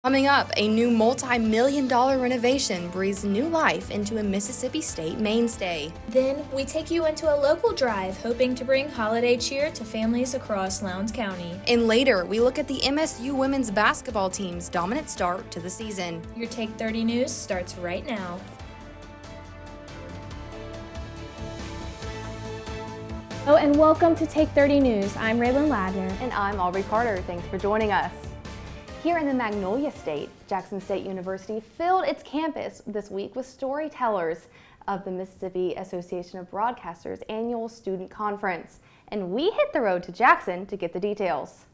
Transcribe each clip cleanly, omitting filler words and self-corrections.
Coming up, a new multi-million-dollar renovation breathes new life into a Mississippi State mainstay. Then we take you into a local drive, hoping to bring holiday cheer to families across Lowndes County. And later, we look at the MSU women's basketball team's dominant start to the season. Your Take 30 News starts right now. Hello and welcome to Take 30 News. I'm Raylen Ladner. And I'm Aubrey Carter. Thanks for joining us. Here in the Magnolia State, Jackson State University filled its campus this week with storytellers of the Mississippi Association of Broadcasters annual student conference. And we hit the road to Jackson to get the details.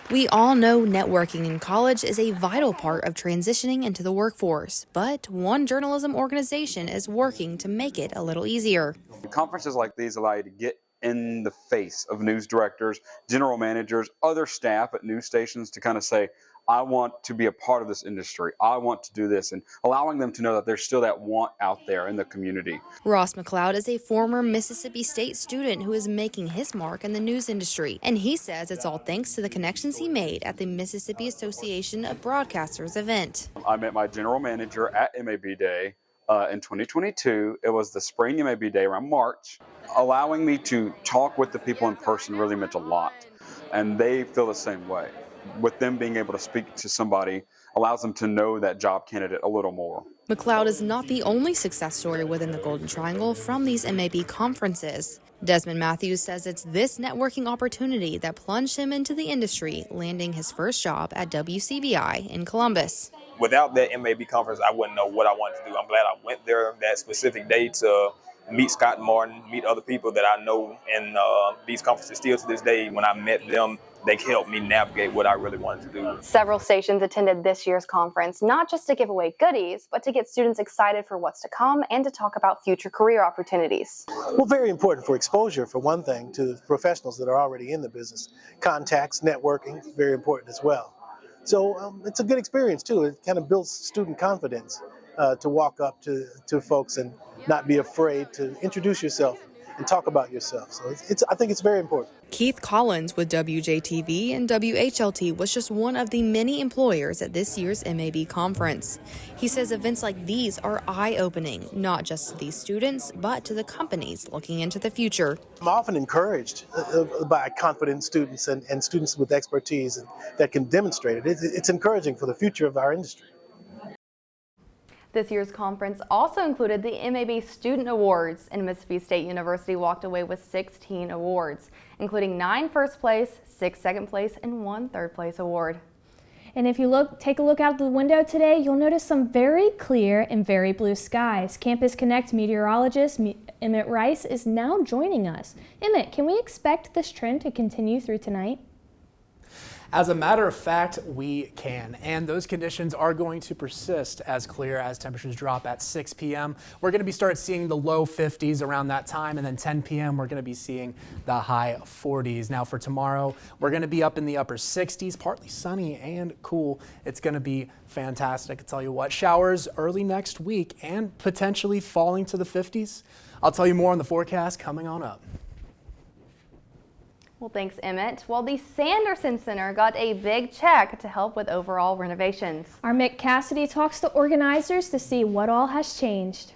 We all know networking in college is a vital part of transitioning into the workforce, but one journalism organization is working to make it a little easier. Conferences like these allow you to get in the face of news directors, general managers, other staff at news stations to kind of say, I want to be a part of this industry. I want to do this, and allowing them to know that there's still that want out there in the community. Ross McLeod is a former Mississippi State student who is making his mark in the news industry, and he says it's all thanks to the connections he made at the Mississippi Association of Broadcasters event. I met my general manager at MAB Day in 2022. It was the spring MAB Day around March. Allowing me to talk with the people in person really meant a lot, and they feel the same way. With them being able to speak to somebody allows them to know that job candidate a little more. McLeod is not the only success story within the Golden Triangle from these MAB conferences. Desmond Matthews says it's this networking opportunity that plunged him into the industry, landing his first job at WCBI in Columbus. Without that MAB conference, I wouldn't know what I wanted to do. I'm glad I went there that specific day to meet Scott and Martin, meet other people that I know in these conferences still to this day. When I met them, they helped me navigate what I really wanted to do. Several stations attended this year's conference, not just to give away goodies, but to get students excited for what's to come and to talk about future career opportunities. Well, very important for exposure, for one thing, to professionals that are already in the business. Contacts, networking, very important as well. So it's a good experience, too. It kind of builds student confidence to walk up to folks and not be afraid to introduce yourself and talk about yourself. So I think it's very important. Keith Collins with WJTV and WHLT was just one of the many employers at this year's MAB conference. He says events like these are eye-opening, not just to these students, but to the companies looking into the future. I'm often encouraged by confident students and students with expertise that can demonstrate it. It's encouraging for the future of our industry. This year's conference also included the MAB Student Awards, and Mississippi State University walked away with 16 awards, including 9 first place, 6 second place, and 1 third place award. And if you take a look out the window today, you'll notice some very clear and very blue skies. Campus Connect meteorologist Emmet Rice is now joining us. Emmet, can we expect this trend to continue through tonight? As a matter of fact, we can, and those conditions are going to persist as clear as temperatures drop at 6 p.m. We're going to start seeing the low 50s around that time, and then 10 p.m. we're going to be seeing the high 40s. Now for tomorrow, we're going to be up in the upper 60s, partly sunny and cool. It's going to be fantastic. I tell you what, showers early next week and potentially falling to the 50s. I'll tell you more on the forecast coming on up. Well, thanks, Emmet. Well, the Sanderson Center got a big check to help with overall renovations. Our Mick Cassidy talks to organizers to see what all has changed.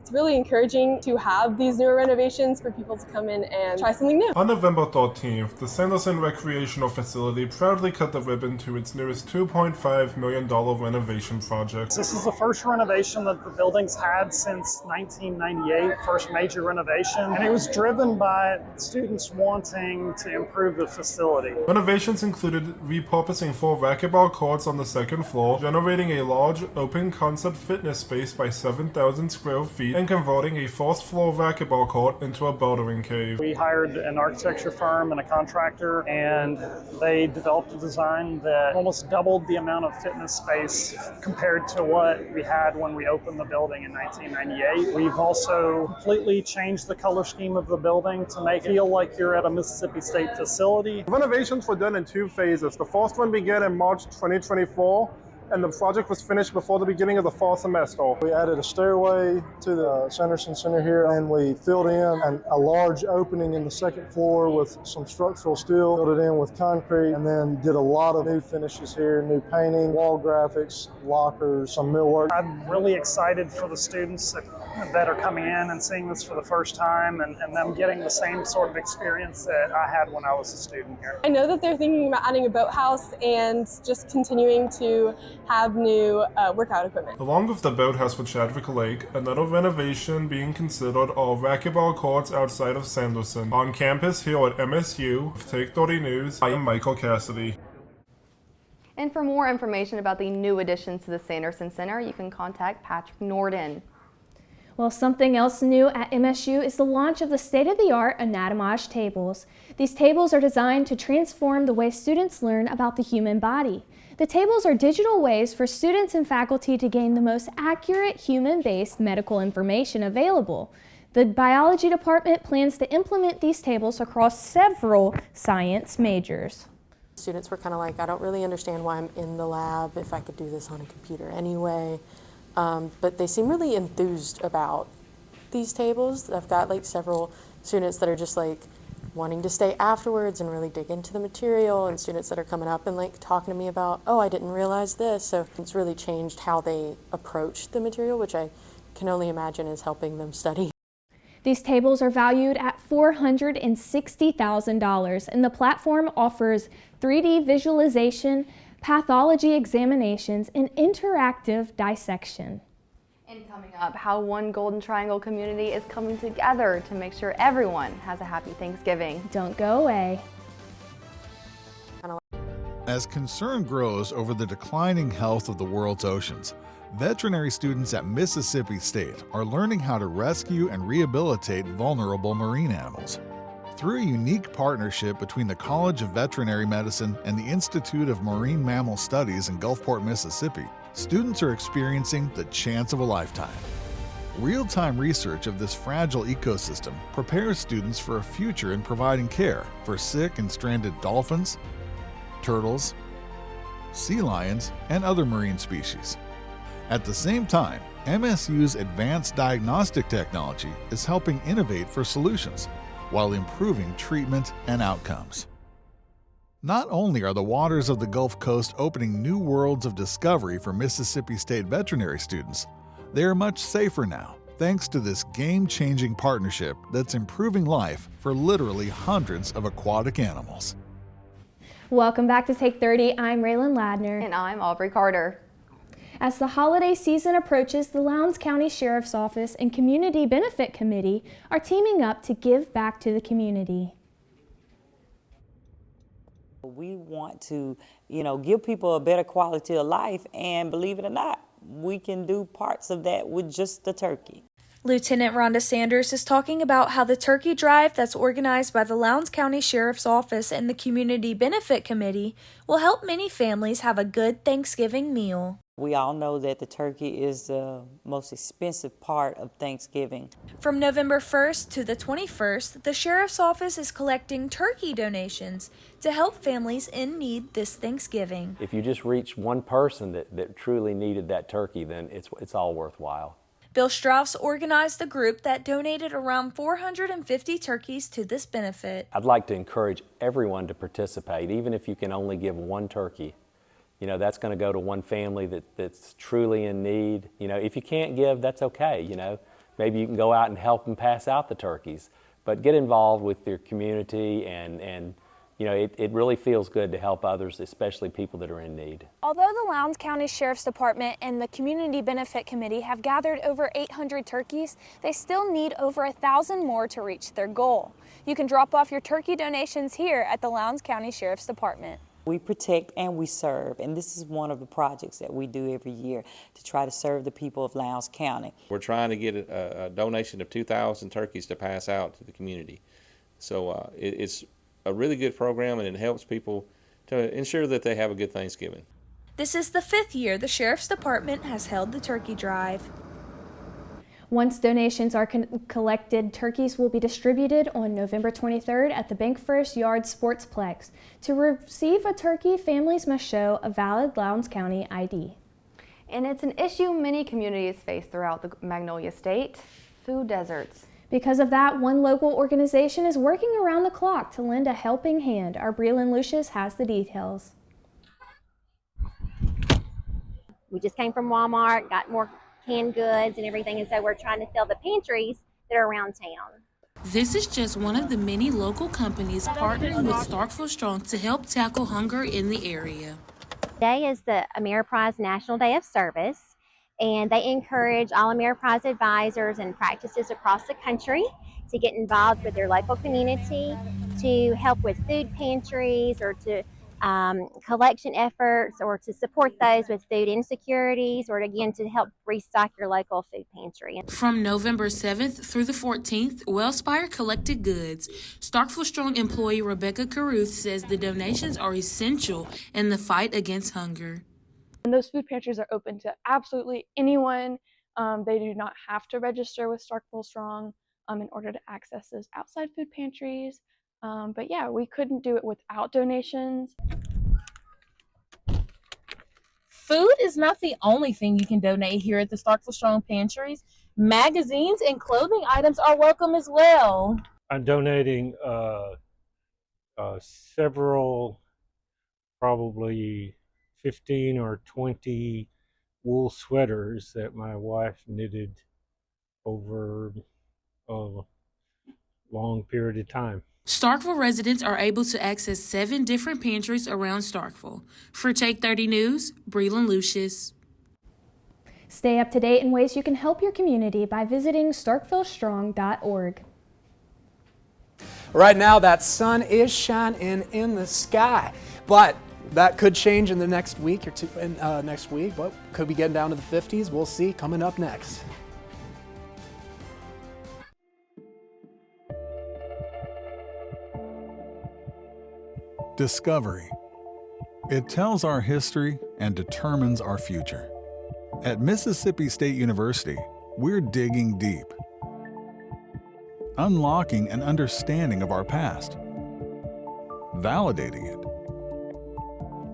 It's really encouraging to have these newer renovations for people to come in and try something new. On November 13th, the Sanderson Recreational Facility proudly cut the ribbon to its newest $2.5 million renovation project. This is the first renovation that the building's had since 1998, first major renovation, and it was driven by students wanting to improve the facility. Renovations included repurposing 4 racquetball courts on the second floor, generating a large open-concept fitness space by 7,000 square feet, and converting a first-floor racquetball court into a bouldering cave. We hired an architecture firm and a contractor, and they developed a design that almost doubled the amount of fitness space compared to what we had when we opened the building in 1998. We've also completely changed the color scheme of the building to make it feel like you're at a Mississippi State facility. Renovations were done in 2 phases. The first one began in March 2024, and the project was finished before the beginning of the fall semester. We added a stairway to the Sanderson Center here, and we filled in a large opening in the second floor with some structural steel, filled it in with concrete, and then did a lot of new finishes here, new painting, wall graphics, lockers, some millwork. I'm really excited for the students that are coming in and seeing this for the first time and them getting the same sort of experience that I had when I was a student here. I know that they're thinking about adding a boathouse and just continuing to have new workout equipment. Along with the boathouse for Chadwick Lake, another renovation being considered are racquetball courts outside of Sanderson. On campus here at MSU, with Take 30 News, I am Michael Cassidy. And for more information about the new additions to the Sanderson Center, you can contact Patrick Norden. Well, something else new at MSU is the launch of the state-of-the-art Anatomage tables. These tables are designed to transform the way students learn about the human body. The tables are digital ways for students and faculty to gain the most accurate human-based medical information available. The biology department plans to implement these tables across several science majors. Students were kind of like, I don't really understand why I'm in the lab if I could do this on a computer anyway. But they seem really enthused about these tables. I've got like several students that are just like wanting to stay afterwards and really dig into the material, and students that are coming up and like talking to me about, oh, I didn't realize this. So it's really changed how they approach the material, which I can only imagine is helping them study. These tables are valued at $460,000, and the platform offers 3D visualization, pathology examinations, and interactive dissection. And coming up, how one Golden Triangle community is coming together to make sure everyone has a happy Thanksgiving. Don't go away. As concern grows over the declining health of the world's oceans, veterinary students at Mississippi State are learning how to rescue and rehabilitate vulnerable marine animals. Through a unique partnership between the College of Veterinary Medicine and the Institute of Marine Mammal Studies in Gulfport, Mississippi, students are experiencing the chance of a lifetime. Real-time research of this fragile ecosystem prepares students for a future in providing care for sick and stranded dolphins, turtles, sea lions, and other marine species. At the same time, MSU's advanced diagnostic technology is helping innovate for solutions while improving treatment and outcomes. Not only are the waters of the Gulf Coast opening new worlds of discovery for Mississippi State veterinary students, they are much safer now, thanks to this game-changing partnership that's improving life for literally hundreds of aquatic animals. Welcome back to Take 30. I'm Raylen Ladner. And I'm Aubrey Carter. As the holiday season approaches, the Lowndes County Sheriff's Office and Community Benefit Committee are teaming up to give back to the community. We want to, give people a better quality of life, and believe it or not, we can do parts of that with just the turkey. Lieutenant Rhonda Sanders is talking about how the turkey drive that's organized by the Lowndes County Sheriff's Office and the Community Benefit Committee will help many families have a good Thanksgiving meal. We all know that the turkey is the most expensive part of Thanksgiving. From November 1st to the 21st, the Sheriff's Office is collecting turkey donations to help families in need this Thanksgiving. If you just reach one person that truly needed that turkey, then it's all worthwhile. Bill Strauss organized the group that donated around 450 turkeys to this benefit. I'd like to encourage everyone to participate, even if you can only give one turkey. That's going to go to one family that's truly in need. If you can't give, that's okay. Maybe you can go out and help them pass out the turkeys. But get involved with your community, and it really feels good to help others, especially people that are in need. Although the Lowndes County Sheriff's Department and the Community Benefit Committee have gathered over 800 turkeys, they still need over 1,000 more to reach their goal. You can drop off your turkey donations here at the Lowndes County Sheriff's Department. We protect and we serve, and this is one of the projects that we do every year to try to serve the people of Lowndes County. We're trying to get a donation of 2,000 turkeys to pass out to the community. So it's a really good program, and it helps people to ensure that they have a good Thanksgiving. This is the 5th year the Sheriff's Department has held the turkey drive. Once donations are collected, turkeys will be distributed on November 23rd at the Bank First Yard Sportsplex. To receive a turkey, families must show a valid Lowndes County ID. And it's an issue many communities face throughout the Magnolia State: food deserts. Because of that, one local organization is working around the clock to lend a helping hand. Our Breland Lucious has the details. We just came from Walmart, got more canned goods and everything, and so we're trying to fill the pantries that are around town. This is just one of the many local companies partnering with Starkville Strong to help tackle hunger in the area. Today is the Ameriprise National Day of Service, and they encourage all Ameriprise advisors and practices across the country to get involved with their local community to help with food pantries or to collection efforts, or to support those with food insecurities, or again to help restock your local food pantry. From November 7th through the 14th, Wellspire collected goods. Starkville Strong employee Rebecca Caruth says the donations are essential in the fight against hunger. And those food pantries are open to absolutely anyone. They do not have to register with Starkville Strong in order to access those outside food pantries. But yeah, we couldn't do it without donations. Food is not the only thing you can donate here at the Starkville Strong Pantries. Magazines and clothing items are welcome as well. I'm donating several, probably 15 or 20 wool sweaters that my wife knitted over a long period of time. Starkville residents are able to access 7 different pantries around Starkville. For Take 30 News, Breland Lucious. Stay up to date in ways you can help your community by visiting starkvillestrong.org. Right now, that sun is shining in the sky, but that could change in the next week or two. Next week, but could be getting down to the 50s. We'll see. Coming up next. Discovery. It tells our history and determines our future. At Mississippi State University, we're digging deep, unlocking an understanding of our past, validating it.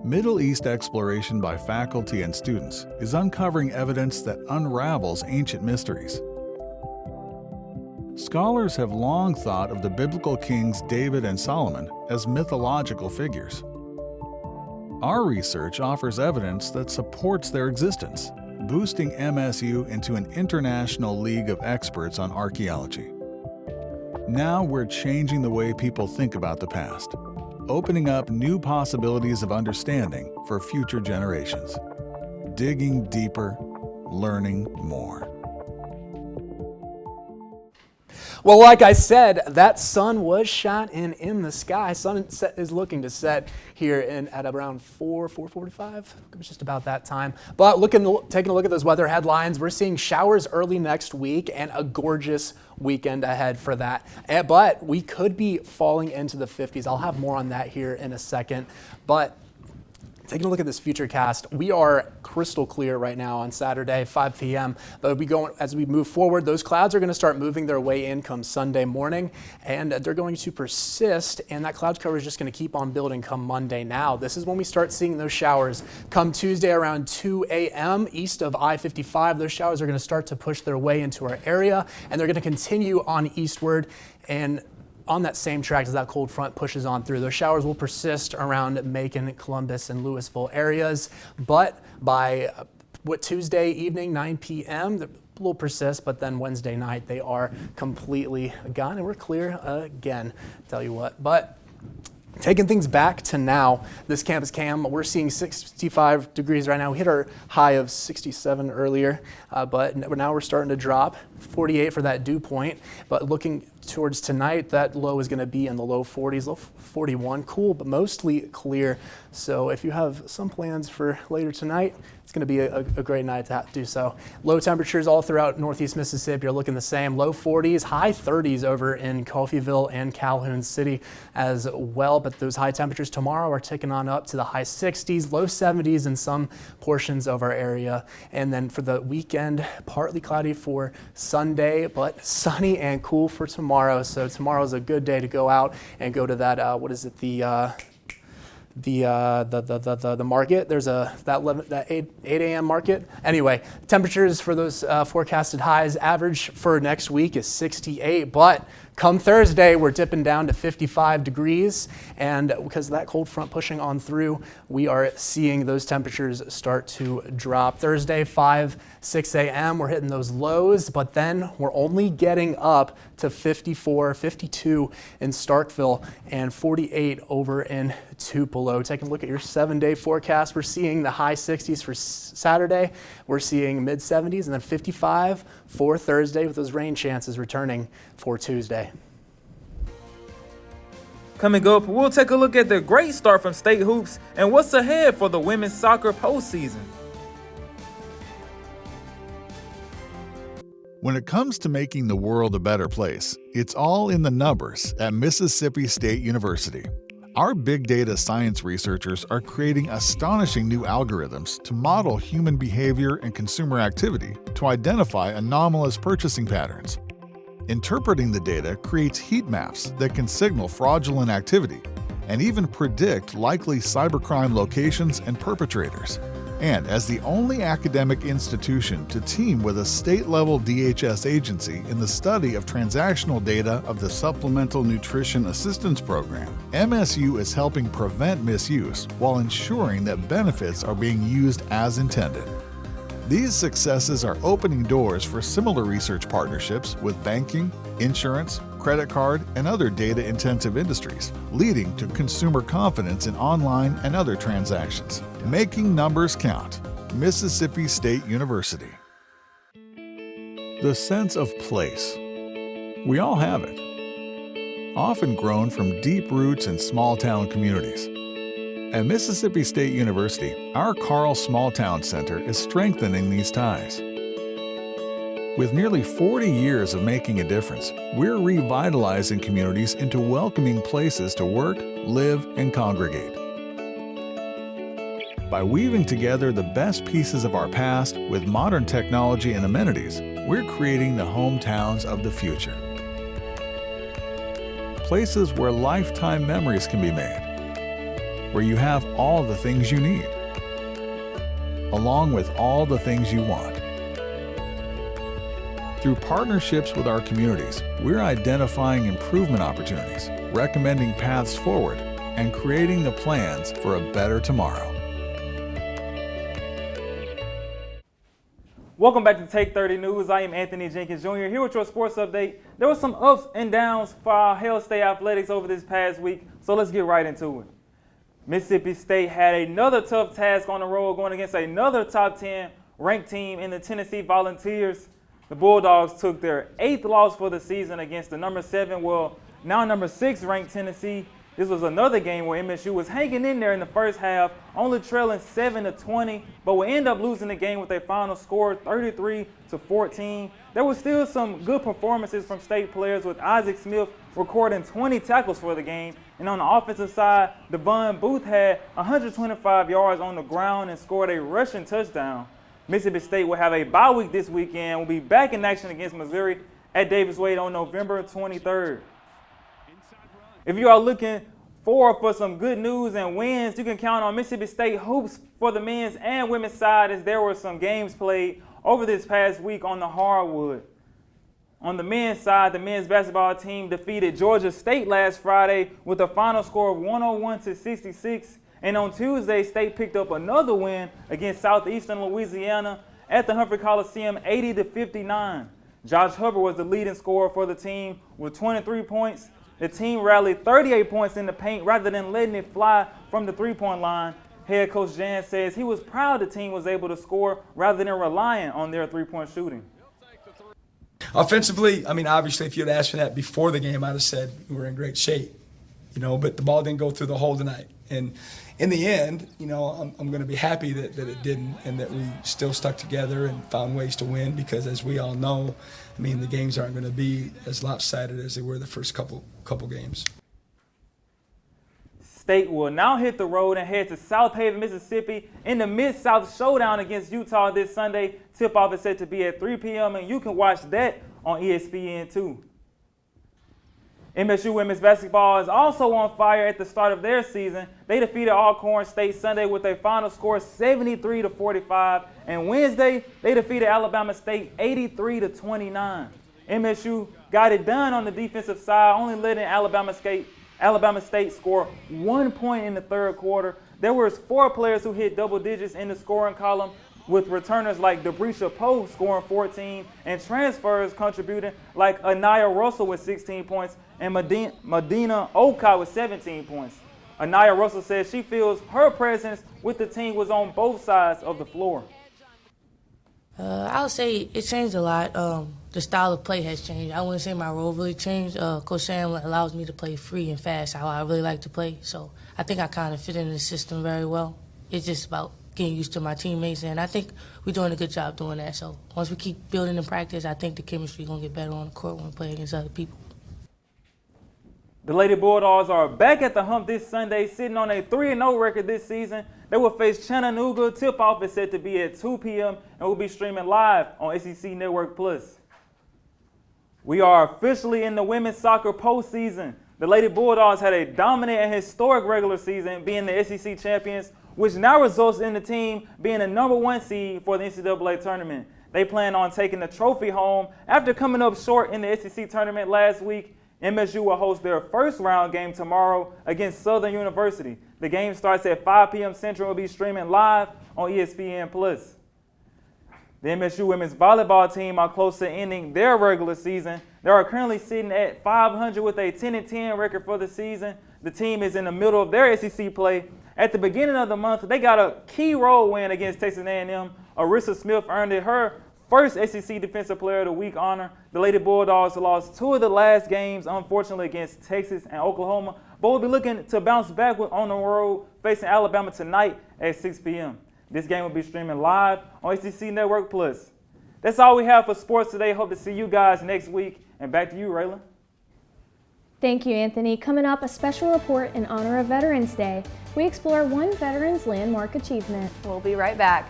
Middle East exploration by faculty and students is uncovering evidence that unravels ancient mysteries. Scholars have long thought of the biblical kings David and Solomon as mythological figures. Our research offers evidence that supports their existence, boosting MSU into an international league of experts on archaeology. Now we're changing the way people think about the past, opening up new possibilities of understanding for future generations. Digging deeper, learning more. Well, like I said, that sun was shining in the sky. Sun is looking to set here at around 4:45. It was just about that time. But taking a look at those weather headlines, we're seeing showers early next week and a gorgeous weekend ahead for that. But we could be falling into the 50s. I'll have more on that here in a second. But taking a look at this futurecast, we are crystal clear right now on Saturday, 5 p.m. But as we move forward, those clouds are going to start moving their way in come Sunday morning, and they're going to persist, and that cloud cover is just going to keep on building come Monday now. This is when we start seeing those showers. Come Tuesday around 2 a.m. east of I-55, those showers are going to start to push their way into our area, and they're going to continue on eastward, and on that same track as that cold front pushes on through. Those showers will persist around Macon, Columbus, and Louisville areas, but by Tuesday evening, 9 p.m., they will persist, but then Wednesday night, they are completely gone, and we're clear again, tell you what. But taking things back to now, this campus cam, we're seeing 65 degrees right now. We hit our high of 67 earlier, but now we're starting to drop. 48 for that dew point, but looking towards tonight, that low is going to be in the low 40s, low 41, cool, but mostly clear. So if you have some plans for later tonight, it's going to be a great night to do so. Low temperatures all throughout northeast Mississippi are looking the same. Low 40s, high 30s over in Coffeyville and Calhoun City as well. But those high temperatures tomorrow are ticking on up to the high 60s, low 70s in some portions of our area. And then for the weekend, partly cloudy for Sunday, but sunny and cool for tomorrow. So tomorrow is a good day to go out and go to that, what is it, the market. There's that 8 a.m. market. Anyway, temperatures for those forecasted highs, average for next week is 68, but come Thursday, we're dipping down to 55 degrees, and because of that cold front pushing on through, we are seeing those temperatures start to drop. Thursday, 6 a.m., we're hitting those lows, but then we're only getting up to 54, 52 in Starkville, and 48 over in Tupelo. Taking a look at your 7-day forecast, we're seeing the high 60s for Saturday, we're seeing mid 70s, and then 55 for Thursday, with those rain chances returning for Tuesday. Coming up, we'll take a look at the great start from state hoops and what's ahead for the women's soccer postseason. When it comes to making the world a better place, it's all in the numbers at Mississippi State University. Our big data science researchers are creating astonishing new algorithms to model human behavior and consumer activity to identify anomalous purchasing patterns. Interpreting the data creates heat maps that can signal fraudulent activity and even predict likely cybercrime locations and perpetrators. And as the only academic institution to team with a state-level DHS agency in the study of transactional data of the Supplemental Nutrition Assistance Program, MSU is helping prevent misuse while ensuring that benefits are being used as intended. These successes are opening doors for similar research partnerships with banking, insurance, credit card, and other data-intensive industries, leading to consumer confidence in online and other transactions. Making numbers count. Mississippi State University. The sense of place. We all have it. Often grown from deep roots in small-town communities. At Mississippi State University, our Carl Small Town Center is strengthening these ties. With nearly 40 years of making a difference, we're revitalizing communities into welcoming places to work, live, and congregate. By weaving together the best pieces of our past with modern technology and amenities, we're creating the hometowns of the future. Places where lifetime memories can be made, where you have all the things you need, along with all the things you want. Through partnerships with our communities, we're identifying improvement opportunities, recommending paths forward, and creating the plans for a better tomorrow. Welcome back to Take 30 News. I am Anthony Jenkins Jr. here with your sports update. There were some ups and downs for our Hail State athletics over this past week, so let's get right into it. Mississippi State had another tough task on the road going against another top 10 ranked team in the Tennessee Volunteers. The Bulldogs took their 8th loss for the season against the number 7, now number 6 ranked Tennessee. This was another game where MSU was hanging in there in the first half, only trailing 7-20, but would end up losing the game with a final score 33-14. There was still some good performances from state players, with Isaac Smith recording 20 tackles for the game. And on the offensive side, Devon Booth had 125 yards on the ground and scored a rushing touchdown. Mississippi State will have a bye week this weekend. Will be back in action against Missouri at Davis Wade on November 23rd. If you are looking forward for some good news and wins, you can count on Mississippi State hoops for the men's and women's side, as there were some games played over this past week on the hardwood. On the men's side, the men's basketball team defeated Georgia State last Friday with a final score of 101-66. And on Tuesday, State picked up another win against Southeastern Louisiana at the Humphrey Coliseum, 80-59. Josh Hubbard was the leading scorer for the team with 23 points. The team rallied 38 points in the paint rather than letting it fly from the three-point line. Head coach Jan says he was proud the team was able to score rather than relying on their three-point shooting. Offensively, I mean, obviously, if you'd asked me that before the game, I'd have said we're in great shape, but the ball didn't go through the hole tonight. And in the end, I'm going to be happy that it didn't and that we still stuck together and found ways to win because, as we all know, I mean, the games aren't going to be as lopsided as they were the first couple games. State will now hit the road and head to South Haven, Mississippi in the Mid-South Showdown against Utah this Sunday. Tip-off is set to be at 3 p.m., and you can watch that on ESPN2. MSU women's basketball is also on fire at the start of their season. They defeated Alcorn State Sunday with a final score 73-45, and Wednesday they defeated Alabama State 83-29. MSU got it done on the defensive side, only letting Alabama State score 1 point in the third quarter. There were 4 players who hit double digits in the scoring column, with returners like Debrecia Poe scoring 14 and transfers contributing like Anaya Russell with 16 points and Medina Oka with 17 points. Anaya Russell says she feels her presence with the team was on both sides of the floor. I would say it changed a lot. The style of play has changed. I wouldn't say my role really changed. Coach Sam allows me to play free and fast, how I really like to play. So I think I kind of fit into the system very well. It's just about getting used to my teammates, and I think we're doing a good job doing that. So once we keep building in practice, I think the chemistry is going to get better on the court when we play against other people. The Lady Bulldogs are back at the hump this Sunday, sitting on a 3-0 record this season. They will face Chattanooga. Tip-off is set to be at 2 p.m. and will be streaming live on SEC Network Plus. We are officially in the women's soccer postseason. The Lady Bulldogs had a dominant and historic regular season, being the SEC champions, which now results in the team being the #1 seed for the NCAA tournament. They plan on taking the trophy home after coming up short in the SEC tournament last week. MSU will host their first round game tomorrow against Southern University. The game starts at 5 p.m. Central and will be streaming live on ESPN+. The MSU women's volleyball team are close to ending their regular season. They are currently sitting at 500 with a 10-10 record for the season. The team is in the middle of their SEC play. At the beginning of the month, they got a key road win against Texas A&M. Arissa Smith earned it her first SEC Defensive Player of the Week honor. The Lady Bulldogs lost 2 of the last games, unfortunately, against Texas and Oklahoma, but will be looking to bounce back on the road, facing Alabama tonight at 6 p.m. This game will be streaming live on SEC Network Plus. That's all we have for sports today. Hope to see you guys next week. And back to you, Raylen. Thank you, Anthony. Coming up, a special report in honor of Veterans Day. We explore one veteran's landmark achievement. We'll be right back.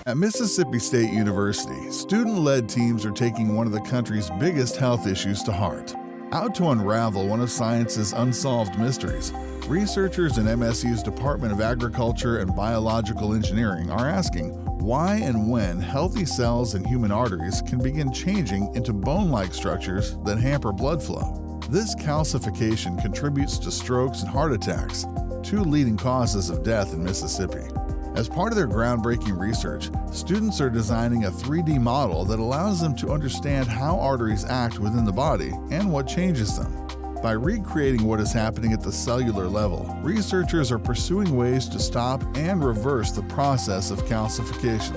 At Mississippi State University, student-led teams are taking one of the country's biggest health issues to heart. Out to unravel one of science's unsolved mysteries, researchers in MSU's Department of Agriculture and Biological Engineering are asking why and when healthy cells in human arteries can begin changing into bone-like structures that hamper blood flow. This calcification contributes to strokes and heart attacks, 2 leading causes of death in Mississippi. As part of their groundbreaking research, students are designing a 3D model that allows them to understand how arteries act within the body and what changes them. By recreating what is happening at the cellular level, researchers are pursuing ways to stop and reverse the process of calcification.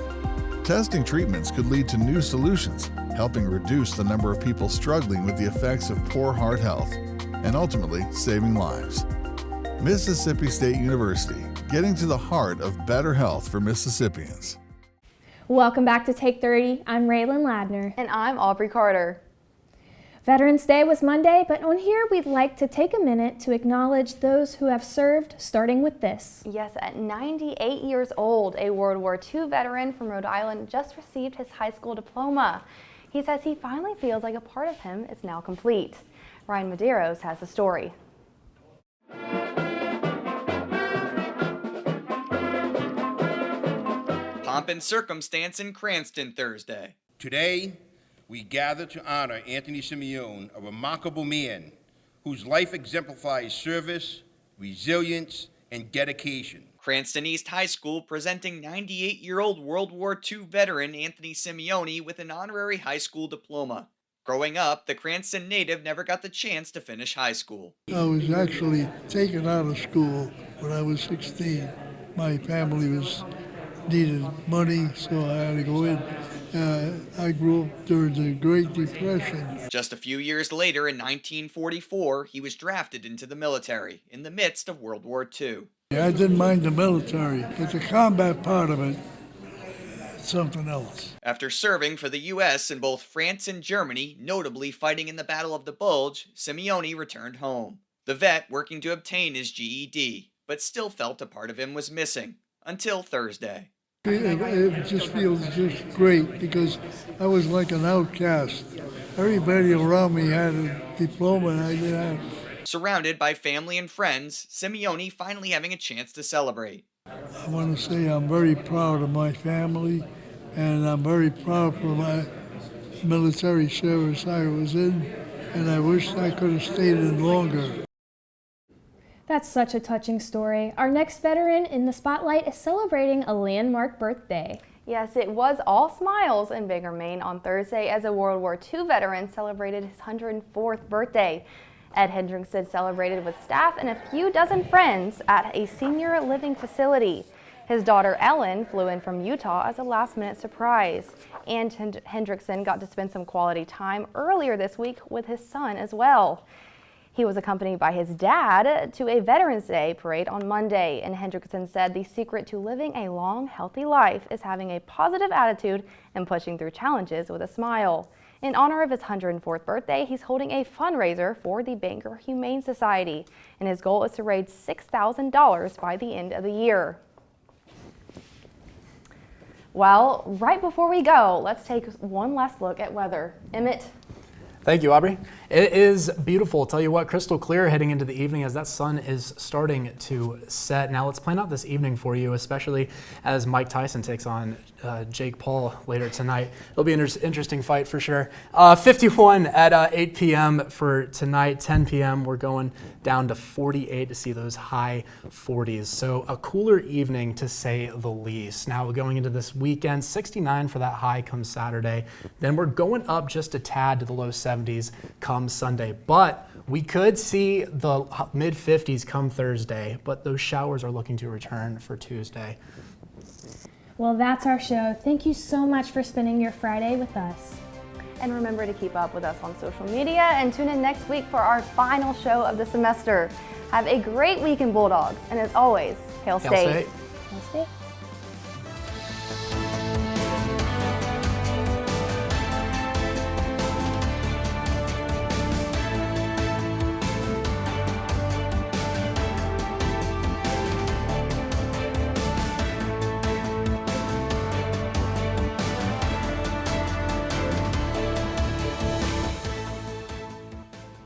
Testing treatments could lead to new solutions, helping reduce the number of people struggling with the effects of poor heart health, and ultimately saving lives. Mississippi State University, getting to the heart of better health for Mississippians. Welcome back to Take 30. I'm Raylen Ladner. And I'm Aubrey Carter. Veterans Day was Monday, but on here we'd like to take a minute to acknowledge those who have served, starting with this. Yes, at 98 years old, a World War II veteran from Rhode Island just received his high school diploma. He says he finally feels like a part of him is now complete. Ryan Medeiros has the story. Pomp and circumstance in Cranston Thursday. Today, we gather to honor Anthony Simeone, a remarkable man whose life exemplifies service, resilience, and dedication. Cranston East High School presenting 98-year-old World War II veteran Anthony Simeone with an honorary high school diploma. Growing up, the Cranston native never got the chance to finish high school. I was actually taken out of school when I was 16. My family needed money, so I had to go in I grew up during the Great Depression. Just a few years later, in 1944, he was drafted into the military in the midst of World War II. I didn't mind the military, but the combat part of it, something else. After serving for the U.S. in both France and Germany, notably fighting in the Battle of the Bulge, Simeone returned home. The vet working to obtain his GED, but still felt a part of him was missing, until Thursday. It just feels just great because I was like an outcast. Everybody around me had a diploma and I didn't have. Surrounded by family and friends, Simeone finally having a chance to celebrate. I want to say I'm very proud of my family, and I'm very proud for my military service I was in, and I wish I could have stayed in longer. That's such a touching story. Our next veteran in the spotlight is celebrating a landmark birthday. Yes, it was all smiles in Bangor, Maine on Thursday as a World War II veteran celebrated his 104th birthday. Ed Hendrickson celebrated with staff and a few dozen friends at a senior living facility. His daughter Ellen flew in from Utah as a last-minute surprise. And Hendrickson got to spend some quality time earlier this week with his son as well. He was accompanied by his dad to a Veterans Day parade on Monday, and Hendrickson said the secret to living a long, healthy life is having a positive attitude and pushing through challenges with a smile. In honor of his 104th birthday, he's holding a fundraiser for the Bangor Humane Society, and his goal is to raise $6,000 by the end of the year. Well, right before we go, let's take one last look at weather. Emmet. Thank you, Aubrey. It is beautiful. Tell you what, crystal clear heading into the evening as that sun is starting to set. Now let's plan out this evening for you, especially as Mike Tyson takes on Jake Paul later tonight. It'll be an interesting fight for sure. 51 at 8 p.m. for tonight. 10 p.m. we're going down to 48 to see those high 40s. So a cooler evening to say the least. Now going into this weekend, 69 for that high come Saturday. Then we're going up just a tad to the low 70s come Sunday, but we could see the mid 50s come Thursday, but those showers are looking to return for Tuesday. Well, that's our show. Thank you so much for spending your Friday with us. And remember to keep up with us on social media and tune in next week for our final show of the semester. Have a great week in Bulldogs, and as always, Hail State. Hail State.